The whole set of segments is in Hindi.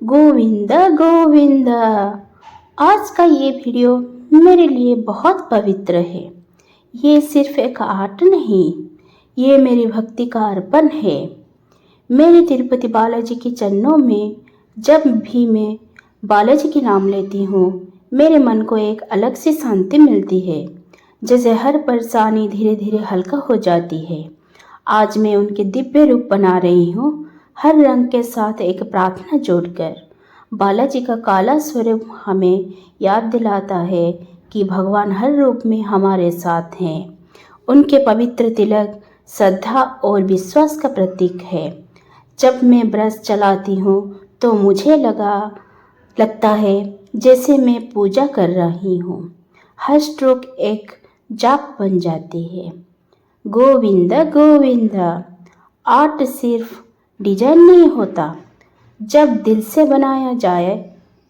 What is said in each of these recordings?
गोविंद गोविंद। आज का ये वीडियो मेरे लिए बहुत पवित्र है। ये सिर्फ एक आर्ट नहीं, ये मेरी भक्ति का अर्पण है। मेरे तिरुपति बालाजी के चरणों में जब भी मैं बालाजी के नाम लेती हूँ, मेरे मन को एक अलग सी शांति मिलती है, जैसे हर परेशानी धीरे धीरे हल्का हो जाती है। आज मैं उनके दिव्य रूप बना रही हूँ, हर रंग के साथ एक प्रार्थना जोड़कर। बालाजी का काला स्वरूप हमें याद दिलाता है कि भगवान हर रूप में हमारे साथ हैं। उनके पवित्र तिलक श्रद्धा और विश्वास का प्रतीक है। जब मैं ब्रश चलाती हूँ तो मुझे लगता है जैसे मैं पूजा कर रही हूँ। हर स्ट्रोक एक जाप बन जाती है। गोविंद गोविंद। आर्ट सिर्फ डिजाइन नहीं होता, जब दिल से बनाया जाए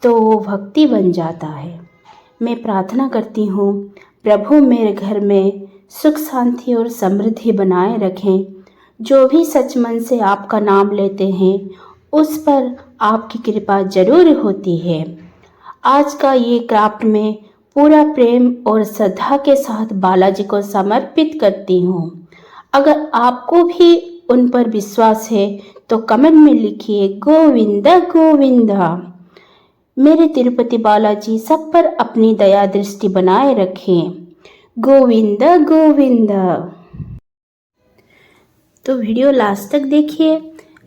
तो वो भक्ति बन जाता है। मैं प्रार्थना करती हूँ, प्रभु मेरे घर में सुख शांति और समृद्धि बनाए रखें। जो भी सच मन से आपका नाम लेते हैं उस पर आपकी कृपा जरूर होती है। आज का ये क्राफ्ट में पूरा प्रेम और श्रद्धा के साथ बालाजी को समर्पित करती हूँ। अगर आपको भी उन पर विश्वास है तो कमेंट में लिखिए गोविंद गोविंद। मेरे तिरुपति बालाजी सब पर अपनी दया दृष्टि बनाए रखें। गोविंद गोविंद। तो वीडियो लास्ट तक देखिए।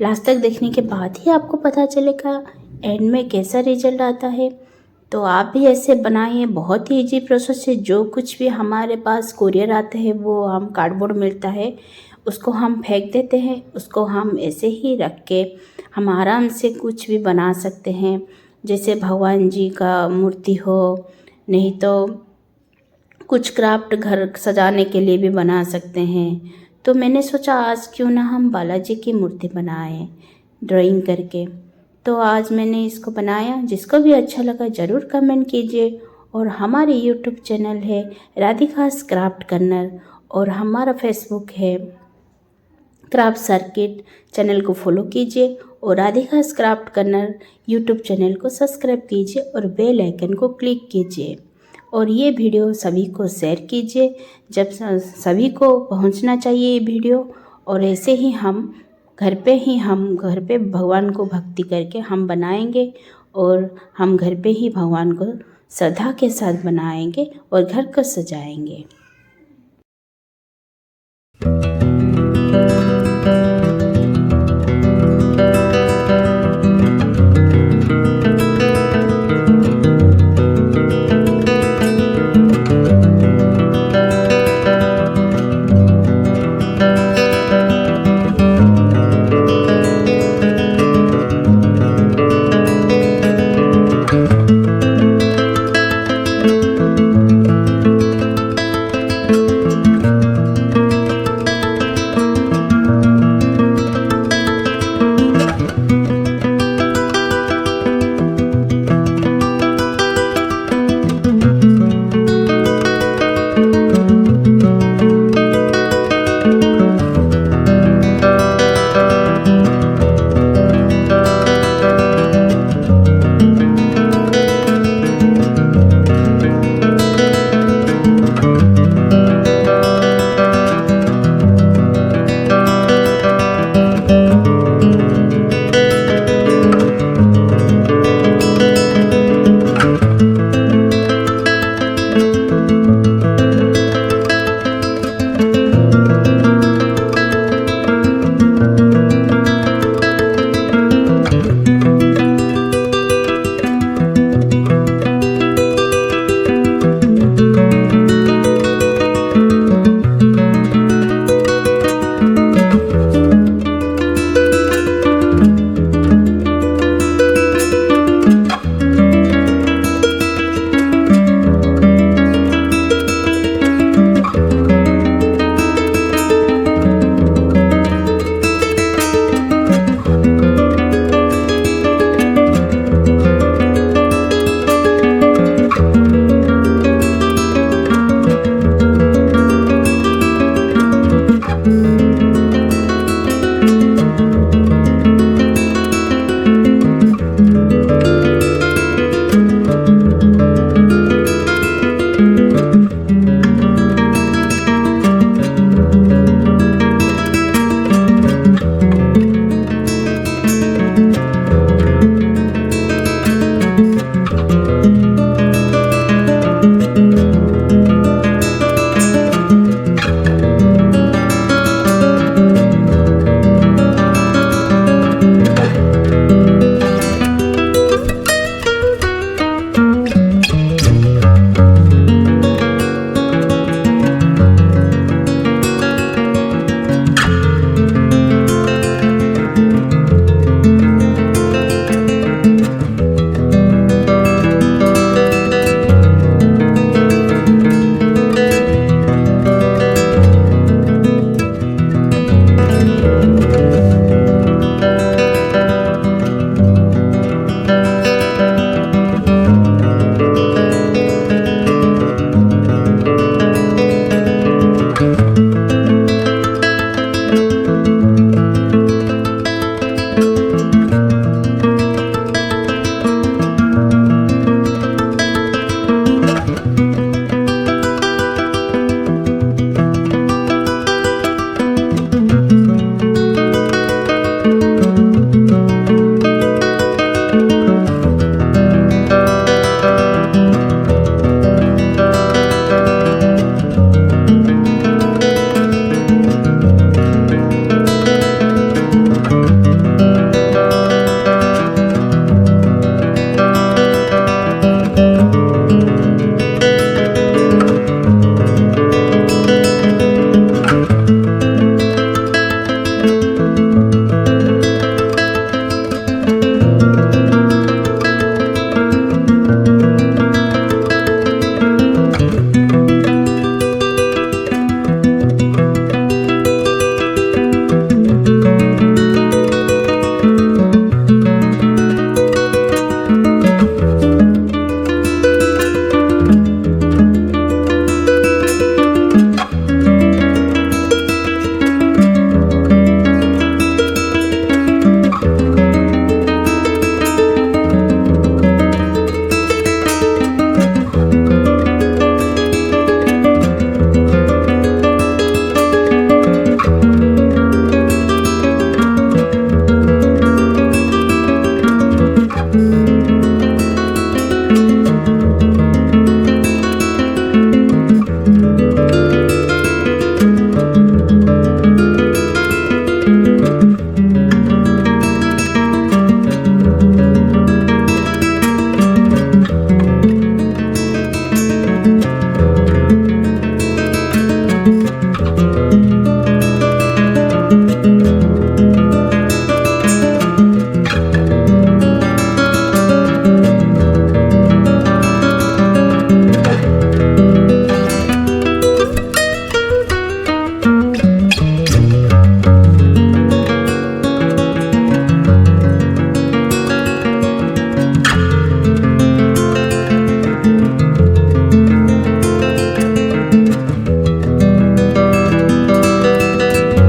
लास्ट तक देखने के बाद ही आपको पता चलेगा एंड में कैसा रिजल्ट आता है। तो आप भी ऐसे बनाइए, बहुत ही इजी प्रोसेस है। जो कुछ भी हमारे पास कोरियर आता है वो हम कार्डबोर्ड मिलता है उसको हम फेंक देते हैं, उसको हम ऐसे ही रख के हम आराम से कुछ भी बना सकते हैं। जैसे भगवान जी का मूर्ति हो, नहीं तो कुछ क्राफ्ट घर सजाने के लिए भी बना सकते हैं। तो मैंने सोचा आज क्यों ना हम बालाजी की मूर्ति बनाएं ड्राइंग करके। तो आज मैंने इसको बनाया। जिसको भी अच्छा लगा ज़रूर कमेंट कीजिए। और हमारे यूट्यूब चैनल है राधिकास क्राफ्ट कर्नर और हमारा फेसबुक है क्राफ्ट सर्किट। चैनल को फॉलो कीजिए और राधिकास क्राफ्ट कर्नर यूट्यूब चैनल को सब्सक्राइब कीजिए और बेल आइकन को क्लिक कीजिए। और ये वीडियो सभी को शेयर कीजिए, जब सभी को पहुंचना चाहिए ये वीडियो। और ऐसे ही हम घर पे भगवान को भक्ति करके हम बनाएंगे और हम घर पे ही भगवान को श्रद्धा के साथ बनाएंगे और घर को सजाएंगे।